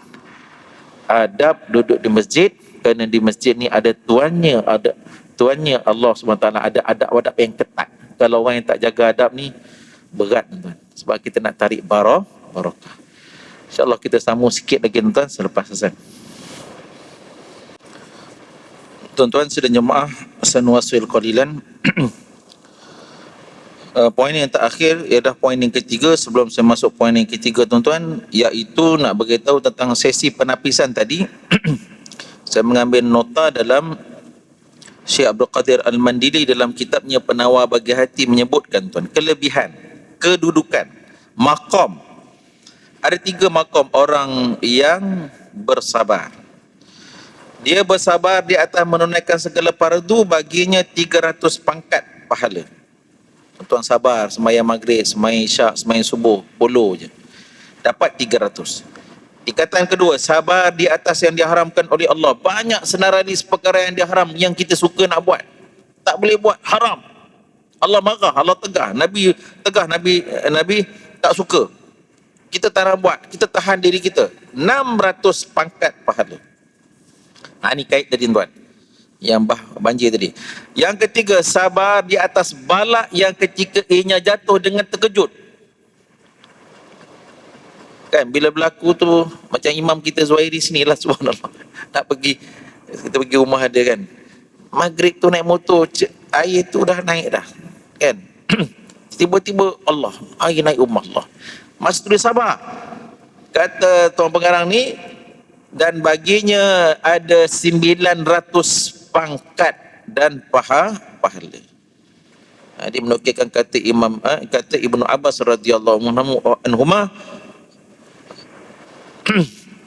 Adab duduk di masjid, kerana di masjid ni ada tuannya, Allah SWT, ada adab-adab yang ketat. Kalau orang yang tak jaga adab ni, berat tuan-tuan. Sebab kita nak tarik barakah. InsyaAllah kita sambung sikit lagi tuan-tuan selepas azan. Tuan-tuan sedang jemaah sanwasil qalilan. Poin yang terakhir ialah poin yang ketiga. Sebelum saya masuk poin yang ketiga tuan-tuan, iaitu nak beritahu tentang sesi penapisan tadi. Saya mengambil nota dalam Syekh Abdul Qadir Al-Mandili dalam kitabnya Penawar Bagi Hati menyebutkan tuan, kelebihan, kedudukan, maqam. Ada 3 maqam orang yang bersabar. Dia bersabar di atas menunaikan segala fardu, baginya 300 pangkat pahala. Tuan sabar sembahyang maghrib, sembahyang isyak, sembahyang subuh, 10 je, dapat 300. Ikatan kedua, sabar di atas yang diharamkan oleh Allah. Banyak senarai list perkara yang diharam yang kita suka nak buat, tak boleh buat, haram. Allah marah, Allah tegah, Nabi tegah, Nabi tak suka. kita tak nak buat, kita tahan diri kita, 600 pangkat pahala. Ni kait tadi tuan, yang banjir tadi. Yang ketiga, sabar di atas bala yang ketika ianya jatuh dengan terkejut. Kan bila berlaku tu, macam imam kita Zuhairi sini lah, subhanallah, nak pergi, kita pergi rumah ada kan, maghrib tu naik motor, air tu dah naik dah kan. Tiba-tiba Allah, air naik rumah Allah. Masa tu dia sabar, kata tuan pengarang ni, dan baginya ada 900 pangkat dan pahala. Dia menukilkan kata kata Ibnu Abbas radhiyallahu anhuma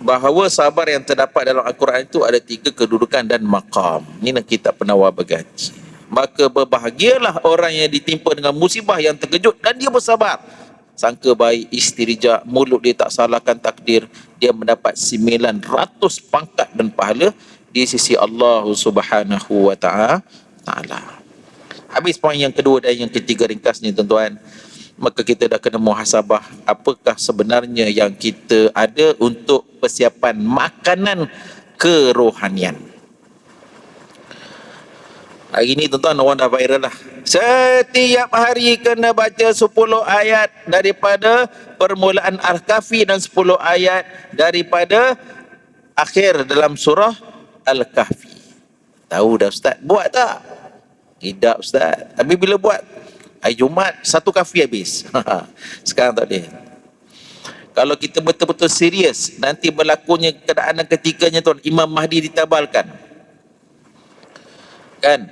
bahawa sabar yang terdapat dalam Al-Quran itu ada 3 kedudukan dan maqam. Ini kitab Penawar Bergaji. Maka berbahagialah orang yang ditimpa dengan musibah yang terkejut dan dia bersabar. Sangka baik, istirja, mulut dia tak salahkan takdir, dia mendapat 900 pangkat dan pahala di sisi Allah Subhanahu wa ta'ala. Habis poin yang kedua dan yang ketiga ringkasnya tuan-tuan. Maka kita dah kena muhasabah apakah sebenarnya yang kita ada untuk persiapan makanan kerohanian. Hari ni tuan-tuan orang dah viral lah. Setiap hari kena baca 10 ayat daripada permulaan Al-Kahfi dan 10 ayat daripada akhir dalam surah Al-Kahfi. Tahu dah Ustaz? Buat tak? Tidak Ustaz. Tapi bila buat? Hari Jumat, 1 kahfi habis. Sekarang tak ada. Kalau kita betul-betul serius, nanti berlakunya keadaan dan ketikanya tuan, Imam Mahdi ditabalkan. Kan?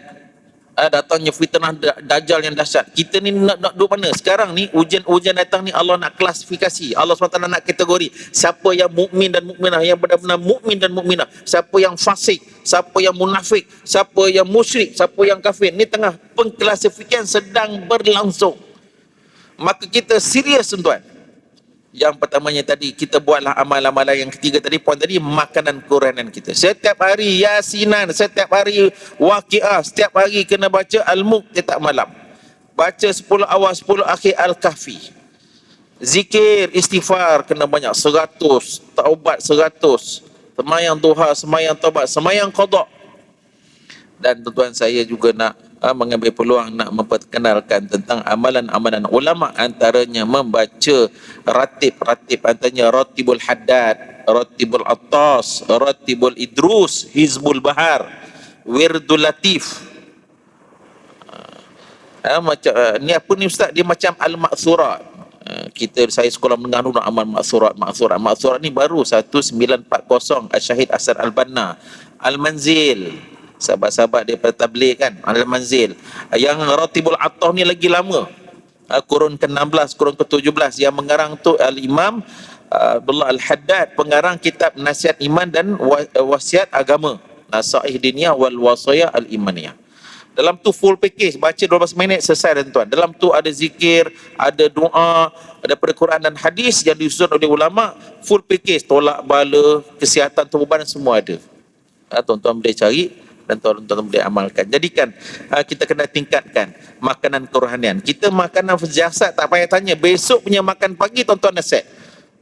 Datangnya fitnah Dajjal yang dahsyat. Kita ni nak duduk mana? Sekarang ni ujian datang ni, Allah nak klasifikasi. Allah SWT nak kategori. Siapa yang mukmin dan mukminah, yang benar-benar mukmin dan mukminah. Siapa yang fasik, siapa yang munafik, siapa yang musyrik, siapa yang kafir. Ni tengah pengklasifikasian sedang berlangsung. Maka kita serius tuan. Yang pertamanya tadi, kita buatlah amal-amalan. Yang ketiga tadi, poin tadi, makanan kerohanian kita. Setiap hari Yasinan, setiap hari Waqiah, setiap hari kena baca Al-Mulk setiap malam. Baca 10 awal, 10 akhir Al-Kahfi. Zikir, istighfar kena banyak, 100. Taubat 100. Semayang duha, semayang taubat, semayang qada. Dan tuan-tuan, saya juga nak mengambil peluang nak memperkenalkan tentang amalan-amalan ulama, antaranya membaca ratib antaranya Ratibul Haddad, Ratibul Attas, Ratibul Idrus, Hizbul Bahar, Wirdul Latif. Ni apa ni Ustaz? Dia macam Al-Ma'thurat. Saya sekolah menengah dulu amal Ma'thurat ni baru 1940, Al-Syahid Hasan Al-Banna. Al-Manzil, sahabat-sahabat daripada tabligh kan, Al-Manzil. Yang Ratibul Attah ni lagi lama, kurun ke-16, kurun ke-17. Yang mengarang tu Al-Imam Abdullah Al-Haddad, pengarang kitab Nasihat Iman dan Wasiat Agama, Nasaih Diniyah wal Wasayah Al-Imaniyah. Dalam tu full package, baca 12 minit selesai tuan. Dalam tu ada zikir, ada doa, ada Quran dan hadis yang disusun oleh ulama, full package, tolak bala, kesihatan tubuh badan semua ada. Tuan-tuan boleh cari dan tuan-tuan boleh amalkan. Jadikan kita kena tingkatkan makanan kerohanian. Kita makanan jasad tak payah tanya. Besok punya makan pagi tuan-tuan dah set.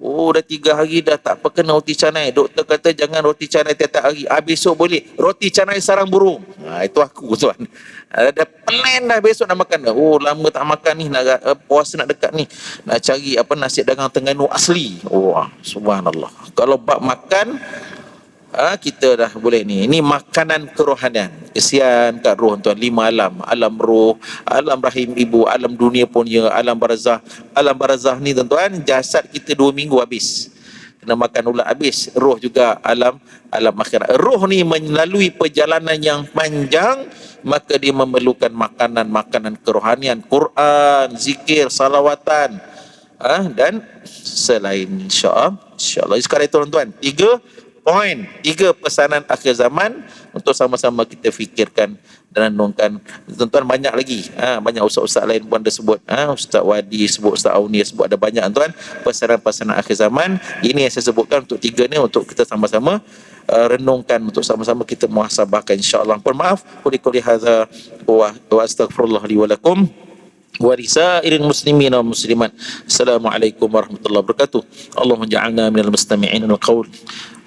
Oh, dah 3 hari dah tak apa kena roti canai. Doktor kata jangan roti canai tiap-tiap hari. Besok boleh roti canai sarang burung. Itu aku tuan. Dah plan dah besok nak makan dah. Oh, lama tak makan ni, nak puasa nak dekat ni, nak cari nasi dagang Terengganu asli. Subhanallah. Kalau bab makan, kita dah boleh ni. Ini makanan kerohanian. Kesian kat roh tuan, 5 alam. Alam roh, alam rahim ibu, alam dunia pun ya, alam barzah. Alam barzah ni tuan-tuan, jasad kita 2 minggu habis. Kena makan ulat habis. Roh juga alam akhirat. Roh ni melalui perjalanan yang panjang, maka dia memerlukan makanan kerohanian, Quran, zikir, salawatan, dan selain insya-Allah. Sekarang itu tuan-tuan, 3 poin, 3 pesanan akhir zaman untuk sama-sama kita fikirkan dan renungkan. Tuan-tuan banyak lagi, banyak ustaz-ustaz lain pun ada sebut, Ustaz Wadi sebut, Ustaz Auni sebut, ada banyak tuan pesanan-pesanan akhir zaman. Ini yang saya sebutkan untuk 3 ni, untuk kita sama-sama renungkan, untuk sama-sama kita muhasabahkan insya-Allah. Mohon maaf, qul hadza wa astaghfirullah li wa lakum. wa lisa'iril muslimin wal muslimat. Assalamualaikum warahmatullahi wabarakatuh. Allahumma ja'alna minal mustami'in al-qaul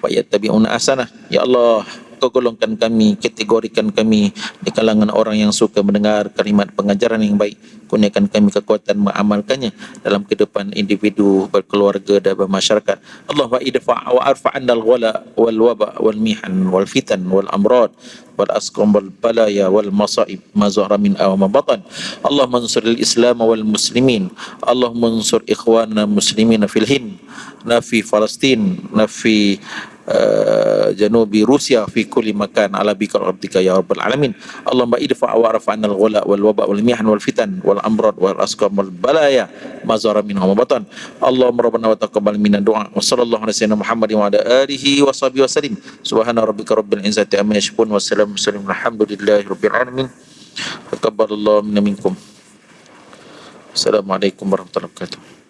wa yattabi'una ahsanah. Ya Allah, Kau golongkan kami, kategorikan kami di kalangan orang yang suka mendengar kalimat pengajaran yang baik. Kurniakan kami kekuatan mengamalkannya dalam kehidupan individu, berkeluarga dan bermasyarakat. Allah wa idfa' wa arfa'anna al-wala wal waba wal mihan wal fitan wal amrad wal asqam wal balaya wal masaib ma zahara min aw ma batan. Allah mansur al-islam wal muslimin. Allah mansur ikhwanana muslimin fil Hind, nafi Palestin, nafi janubi Rusia, fi kulli makan ala bikal rabbika ya rabbal alamin. Allahumma idfa' wa arfa'na al-ghala wal waba wal mihan wal fitan wal amrad wal asqam wal balaya ma zahara minha wa batan. Allahumma rabbana wa taqabbal minna du'a. Wa sallallahu ala sayyidina Muhammadin wa ala alihi wa sahbihi wa sallim. Subhana rabbika rabbil izzati amma yasifun wa salamun alhamdulillahi rabbil alamin. Taqabbalallahu minna minkum. Assalamualaikum warahmatullahi wabarakatuh.